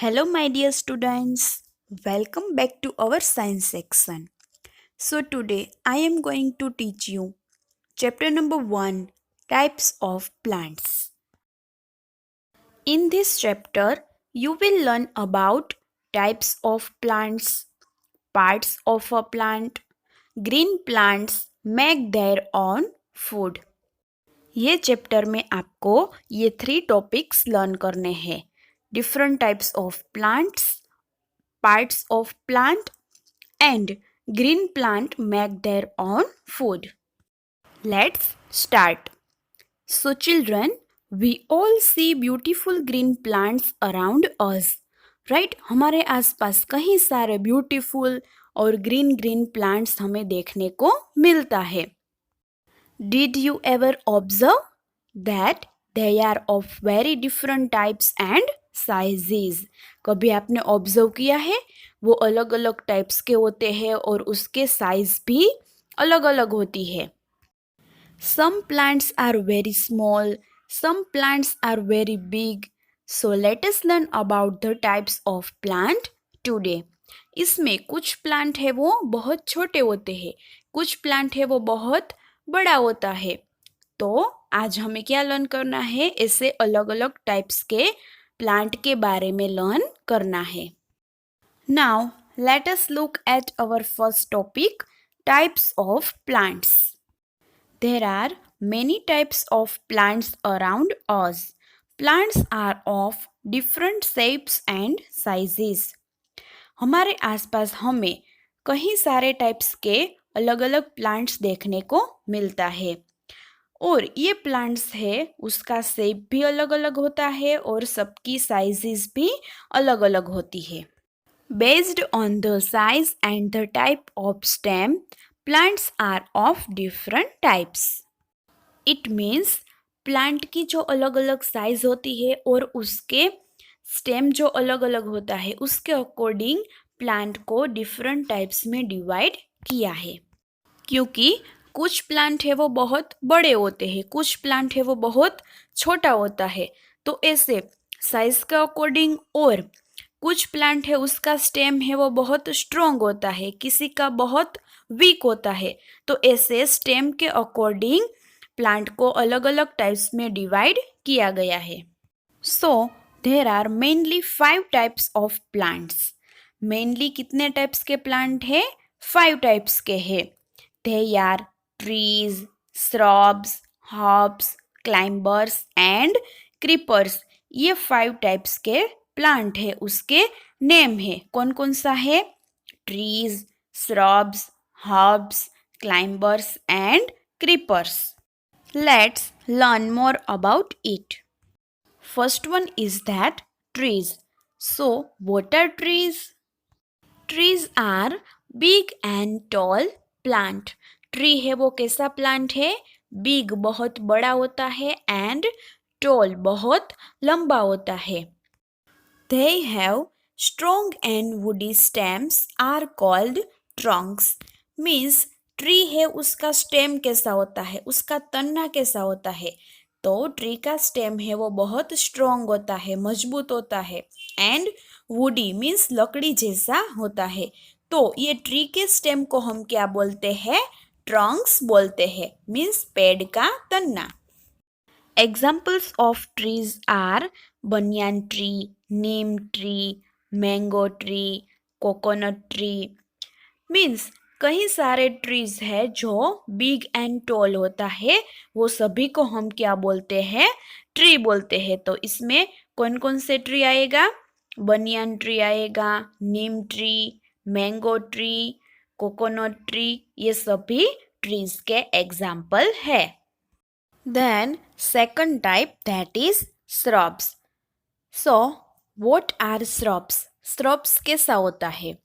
Hello, my dear students. Welcome back to our science section. So, today I am going to teach you chapter number 1, Types of Plants. In this chapter, you will learn about types of plants, parts of a plant, green plants make their own food. ये chapter में आपको ये 3 topics learn करने हैं. Different types of plants, parts of plant and green plant make their own food. Let's start. So children, we all see beautiful green plants around us. Right? हमारे आसपास कई सारे ब्यूटीफुल और ग्रीन प्लांट्स हमें देखने को मिलता है. Did you ever observe that they are of very different types and sizes? कभी आपने ऑब्जर्व किया है वो अलग अलग टाइप्स के होते हैं और उसके साइज भी अलग अलग होती है. Some plants are very small, some plants are very big. So let us learn about the types of plant today. इसमें कुछ प्लांट है वो बहुत छोटे होते हैं, कुछ प्लांट है वो बहुत बड़ा होता है. तो आज हमें क्या लर्न करना है, ऐसे अलग अलग टाइप्स के प्लांट के बारे में लर्न करना है. Now let us look at our first topic, types of plants. There are many types of plants around us. Plants are of different shapes and sizes. हमारे आसपास हमें कई सारे टाइप्स के अलग अलग प्लांट्स देखने को मिलता है और ये प्लांट्स है उसका शेप भी अलग अलग होता है और सबकी साइजेस भी अलग अलग होती है. Based on the size and the type of stem, plants are of different types. It means plant की जो अलग अलग साइज होती है और उसके स्टेम जो अलग अलग होता है उसके अकॉर्डिंग प्लांट को डिफरेंट टाइप्स में डिवाइड किया है. क्योंकि कुछ प्लांट है वो बहुत बड़े होते हैं, कुछ प्लांट है वो बहुत छोटा होता है, तो ऐसे साइज के अकॉर्डिंग. और कुछ प्लांट है उसका स्टेम है वो बहुत स्ट्रॉन्ग होता है, किसी का बहुत वीक होता है, तो ऐसे स्टेम के अकॉर्डिंग प्लांट को अलग अलग टाइप्स में डिवाइड किया गया है. So there are mainly 5 types of plants. Mainly कितने टाइप्स के प्लांट है? 5 टाइप्स के हैं. They are trees, shrubs, herbs, climbers and creepers. ये 5 टाइप्स के प्लांट है, उसके नेम है. कौन कौन सा है? Trees, shrubs, herbs, climbers and creepers. Let's learn more about it. First one is that trees. So, what are trees? Trees are big and tall plant. Tree है वो कैसा प्लांट है? Big बहुत बड़ा होता है and tall बहुत लंबा होता है. They have strong and woody stems are called trunks. Means tree है उसका स्टेम कैसा होता है, उसका तन्ना कैसा होता है? तो ट्री का स्टेम है वो बहुत स्ट्रॉन्ग होता है, मजबूत होता है. एंड वुडी मीन्स लकड़ी जैसा होता है. तो ये ट्री के स्टेम को हम क्या बोलते हैं? ट्रंक्स बोलते हैं. मीन्स पेड़ का तन्ना. Examples of trees are banyan tree, neem tree, mango tree, coconut tree. Means कई सारे ट्रीज है जो बिग एंड टॉल होता है, वो सभी को हम क्या बोलते हैं? ट्री बोलते हैं. तो इसमें कौन कौन से ट्री आएगा? बनियान ट्री आएगा, neem tree, mango tree, coconut tree. ये सभी ट्रीज के एग्जाम्पल है. Then second type that is shrubs. So what are shrubs? Shrubs कैसा होता है?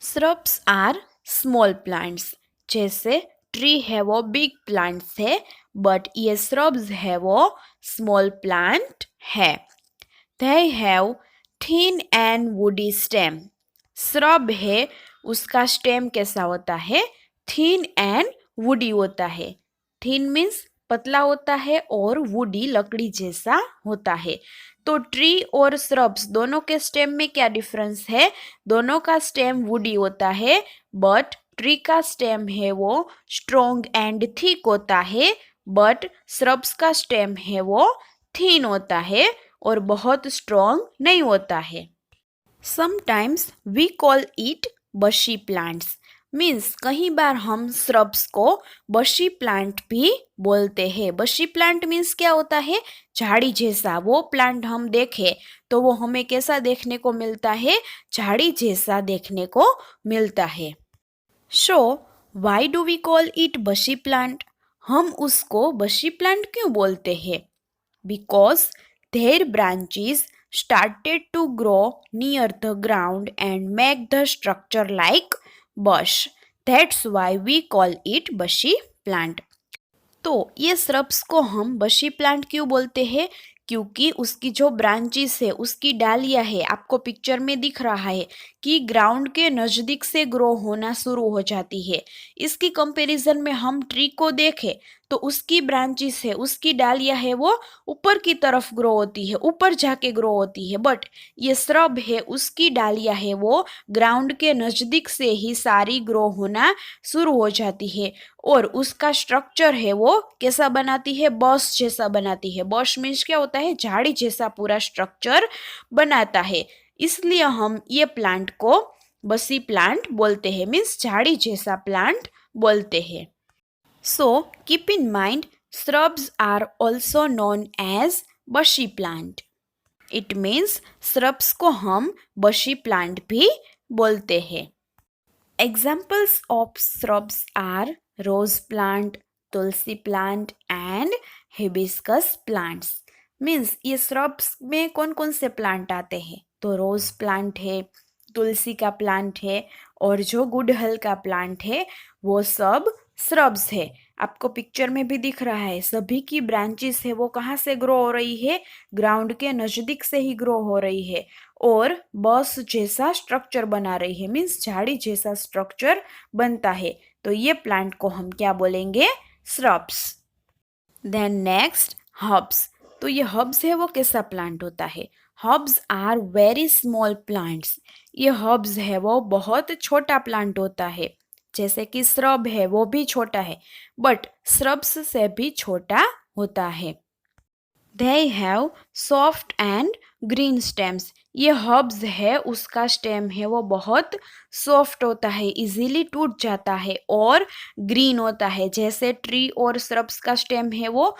Shrubs are small plants. जैसे ट्री है वो बिग प्लांट्स है, बट ये श्रब्स है वो स्मॉल प्लांट है. They have thin and woody stem. Shrub है उसका स्टेम कैसा होता है? थिन एंड वुडी होता है. थिन मीन्स पतला होता है और वुडी लकड़ी जैसा होता है. तो ट्री और श्रब्स दोनों के स्टेम में क्या डिफरेंस है? दोनों का स्टेम वुडी होता है, बट ट्री का स्टेम है वो स्ट्रॉन्ग एंड थिक होता है, बट श्रब्स का स्टेम है वो थिन होता है और बहुत स्ट्रॉन्ग नहीं होता है। Sometimes we call it bushy plants. Means कई बार हम श्रब्स को बशी प्लांट भी बोलते हैं। बशी प्लांट मीन्स क्या होता है? झाड़ी जैसा। वो प्लांट हम देखें तो वो हमें कैसा देखने को मिलता है? झाड़ी जैसा देखने को मिलता है। So why do we call it bushy plant? हम उसको बशी प्लांट क्यों बोलते हैं? Because their branches started to grow near the ground and make the structure like bush. That's why we call it bushy plant. तो ये shrubs को हम बशी प्लांट क्यों बोलते हैं? क्योंकि उसकी जो ब्रांचेस है, उसकी डालियां है, आपको पिक्चर में दिख रहा है कि ग्राउंड के नज़दीक से ग्रो होना शुरू हो जाती है। इसकी कंपैरिजन में हम ट्री को देखें तो उसकी ब्रांचेस है, उसकी डालियां है वो ऊपर की तरफ ग्रो होती है, ऊपर जाके ग्रो होती है। बट ये श्रब है, उसकी डालियां है वो ग्राउंड के नज़दीक से ही सारी ग्रो होना शुरू हो जाती है और उसका स्ट्रक्चर है वो कैसा बनाती है? बस जैसा बनाती है। बस मीन्स क्या होता है? झाड़ी जैसा पूरा स्ट्रक्चर बनाता है। इसलिए हम ये प्लांट को बसी प्लांट बोलते हैं, मीन्स झाड़ी जैसा प्लांट बोलते हैं। So keep in mind, shrubs are also known as bushy plant. It means shrubs को हम बशी प्लांट भी बोलते हैं। Examples of shrubs are rose plant, Tulsi plant and hibiscus plants. Means ये श्रब्स में कौन कौन से प्लांट आते हैं? तो रोज प्लांट है, तुलसी का प्लांट है और जो गुड़हल का प्लांट है वो सब श्रब्स है। आपको पिक्चर में भी दिख रहा है, सभी की ब्रांचेस है वो कहाँ से ग्रो हो रही है? ग्राउंड के नज़दीक से ही ग्रो हो रही है और बस जैसा स्ट्रक्चर बना रही है, मीन्स झाड़ी जैसा स्ट्रक्चर बनता है। तो ये प्लांट को हम क्या बोलेंगे? श्रब्स। Then next herbs. तो ये हर्ब्स है वो कैसा प्लांट होता है? Herbs are very small plants. ये हर्ब्स है वो बहुत छोटा प्लांट होता है। जैसे कि श्रब है वो भी छोटा है, बट श्रब्स से भी छोटा होता है। They have soft and green stems. ये हर्ब्स है, उसका स्टेम है वो बहुत सॉफ्ट होता है, इजीली टूट जाता है और ग्रीन होता है। जैसे ट्री और श्रब्स का स्टेम है वो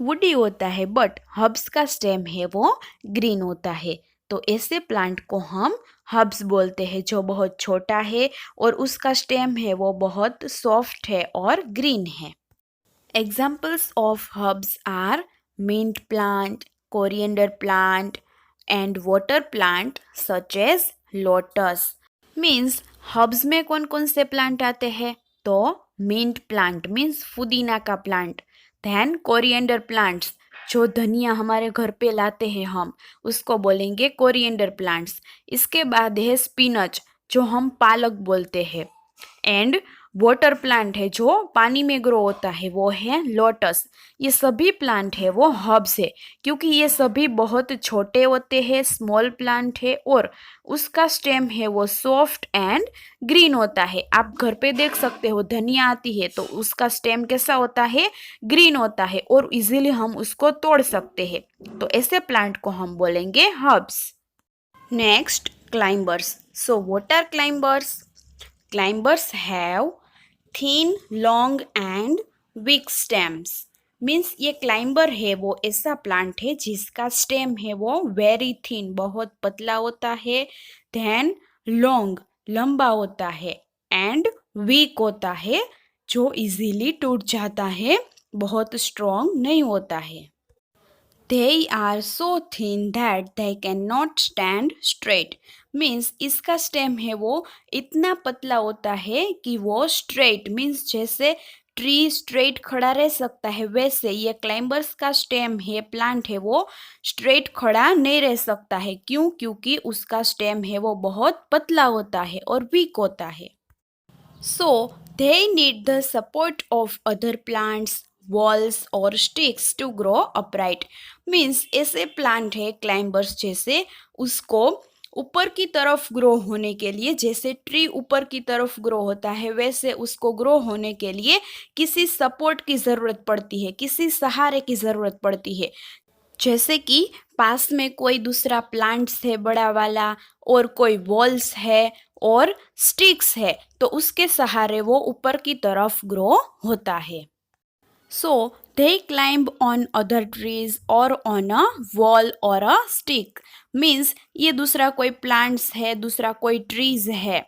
वुडी होता है, बट हर्ब्स का स्टेम है वो ग्रीन होता है। तो ऐसे प्लांट को हम हर्ब्स बोलते हैं जो बहुत छोटा है और उसका स्टेम है वो बहुत सॉफ्ट है और ग्रीन है। Examples of herbs are mint plant, coriander plant and water plant such as lotus. Means herbs में कौन कौन से प्लांट आते हैं? तो मिंट प्लांट मीन्स पुदीना का प्लांट, देन कोरिएंडर प्लांट्स जो धनिया हमारे घर पे लाते हैं हम उसको बोलेंगे कोरिएंडर प्लांट्स। इसके बाद है स्पिनच जो हम पालक बोलते हैं, एंड वाटर प्लांट है जो पानी में ग्रो होता है वो है लोटस। ये सभी प्लांट है वो हर्ब्स है क्योंकि ये सभी बहुत छोटे होते हैं, स्मॉल प्लांट है और उसका स्टेम है वो सॉफ्ट एंड ग्रीन होता है। आप घर पे देख सकते हो धनिया आती है तो उसका स्टेम कैसा होता है? ग्रीन होता है और इजीली हम उसको तोड़ सकते हैं। तो ऐसे प्लांट को हम बोलेंगे herbs. Next climbers. So what are climbers? Climbers have thin, long and weak stems. Means ये क्लाइंबर है वो ऐसा प्लांट है जिसका स्टेम है वो वेरी थिन, बहुत पतला होता है, देन लॉन्ग, लंबा होता है, एंड वीक होता है जो इजीली टूट जाता है, बहुत स्ट्रॉन्ग नहीं होता है। They are so thin that they cannot stand straight. Means इसका स्टेम है वो इतना पतला होता है कि वो स्ट्रेट मीन्स जैसे ट्री स्ट्रेट खड़ा रह सकता है वैसे ये क्लाइंबर्स का स्टेम है, प्लांट है वो स्ट्रेट खड़ा नहीं रह सकता है। क्यों? क्योंकि उसका स्टेम है वो बहुत पतला होता है और वीक होता है। So they need the support of other plants, walls or sticks to grow upright. Means ऐसे प्लांट है क्लाइंबर्स जैसे, उसको ऊपर की तरफ ग्रो होने के लिए, जैसे ट्री ऊपर की तरफ ग्रो होता है वैसे उसको ग्रो होने के लिए किसी सपोर्ट की ज़रूरत पड़ती है, किसी सहारे की ज़रूरत पड़ती है। जैसे कि पास में कोई दूसरा प्लांट्स है बड़ा वाला, और कोई वॉल्स है और स्टिक्स है, तो उसके सहारे वो ऊपर की तरफ ग्रो होता है। सो they climb on other trees or on a wall or a stick. Means ये दूसरा कोई प्लांट्स है, दूसरा कोई ट्रीज है,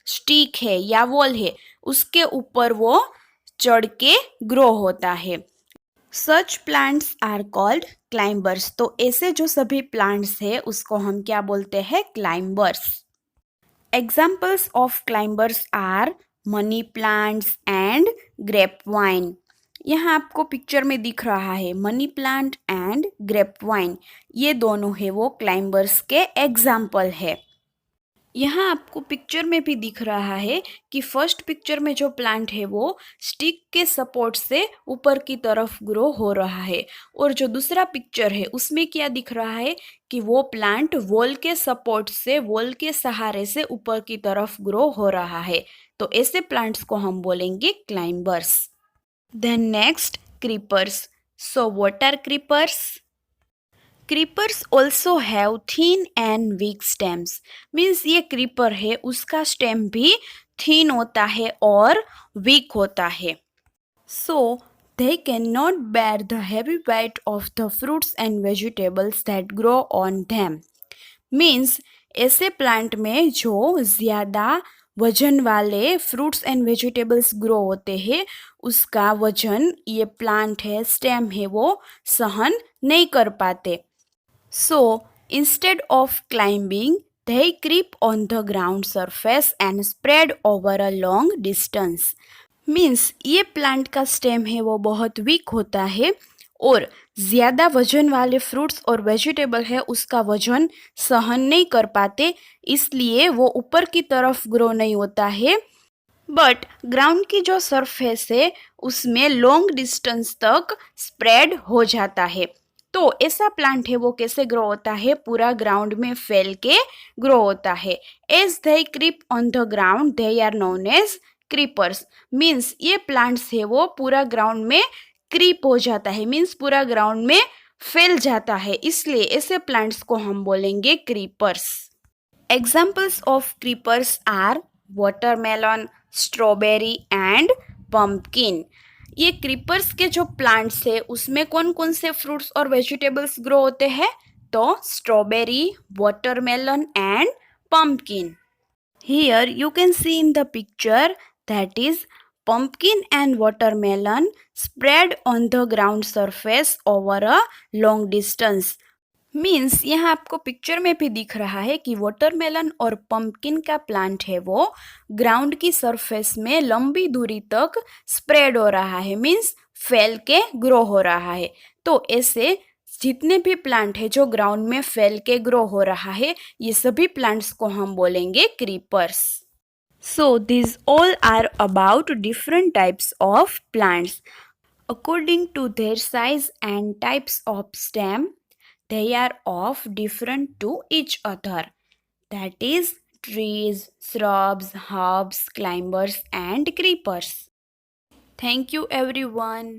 स्टिक है या वॉल है, उसके ऊपर वो चढ़ के ग्रो होता है। Such plants are called climbers. तो ऐसे जो सभी प्लांट्स है उसको हम क्या बोलते हैं? Climbers. Examples of climbers are money plants and grape vine. यहाँ आपको पिक्चर में दिख रहा है money plant and grape vine, ये दोनों है वो क्लाइंबर्स के एग्जाम्पल है। यहाँ आपको पिक्चर में भी दिख रहा है कि फर्स्ट पिक्चर में जो प्लांट है वो स्टिक के सपोर्ट से ऊपर की तरफ ग्रो हो रहा है, और जो दूसरा पिक्चर है उसमें क्या दिख रहा है कि वो प्लांट वॉल के सपोर्ट से, वॉल के सहारे से ऊपर की तरफ ग्रो हो रहा है। तो ऐसे प्लांट्स को हम बोलेंगे climbers. Then next, creepers. So what are creepers? Creepers also have thin and weak stems. Means ये क्रीपर है उसका स्टेम भी थिन होता है और वीक होता है। सो they cannot bear the heavy weight of the fruits and vegetables that grow on them. Means ऐसे प्लांट में जो ज़्यादा वजन वाले फ्रूट्स एंड वेजिटेबल्स ग्रो होते हैं उसका वजन ये प्लांट है, स्टेम है, वो सहन नहीं कर पाते। So, instead of climbing, they creep on the ground surface and spread over a long distance. Means ये प्लांट का स्टेम है वो बहुत वीक होता है, और ज़्यादा वजन वाले फ्रूट्स और वेजिटेबल है उसका वजन सहन नहीं कर पाते, इसलिए वो ऊपर की तरफ ग्रो नहीं होता है, बट ग्राउंड की जो सरफेस है उसमें लॉन्ग डिस्टेंस तक स्प्रेड हो जाता है। तो ऐसा प्लांट है वो कैसे ग्रो होता है? पूरा ग्राउंड में फैल के ग्रो होता है। As they creep on the ground they are known as creepers. Means ये प्लांट्स है वो पूरा ग्राउंड में क्रीप हो जाता है, मीन्स पूरा ग्राउंड में फैल जाता है, इसलिए ऐसे प्लांट्स को हम बोलेंगे creepers. Examples of creepers are watermelon, strawberry and pumpkin. ये क्रीपर्स के जो प्लांट्स है उसमें कौन कौन से फ्रूट्स और वेजिटेबल्स ग्रो होते हैं? तो strawberry, watermelon and pumpkin. Here you can see in the picture that is pumpkin and watermelon spread on the ground surface over a long distance. Means यहाँ आपको पिक्चर में भी दिख रहा है कि वाटरमेलन और पंपकिन का प्लांट है वो ग्राउंड की सरफेस में लंबी दूरी तक स्प्रेड हो रहा है, मीन्स फैल के ग्रो हो रहा है। तो ऐसे जितने भी प्लांट है जो ग्राउंड में फैल के ग्रो हो रहा है, ये सभी प्लांट्स को हम बोलेंगे creepers. So these all are about different types of plants. According to their size and types of stem, they are of different to each other. That is trees, shrubs, herbs, climbers and creepers. Thank you everyone.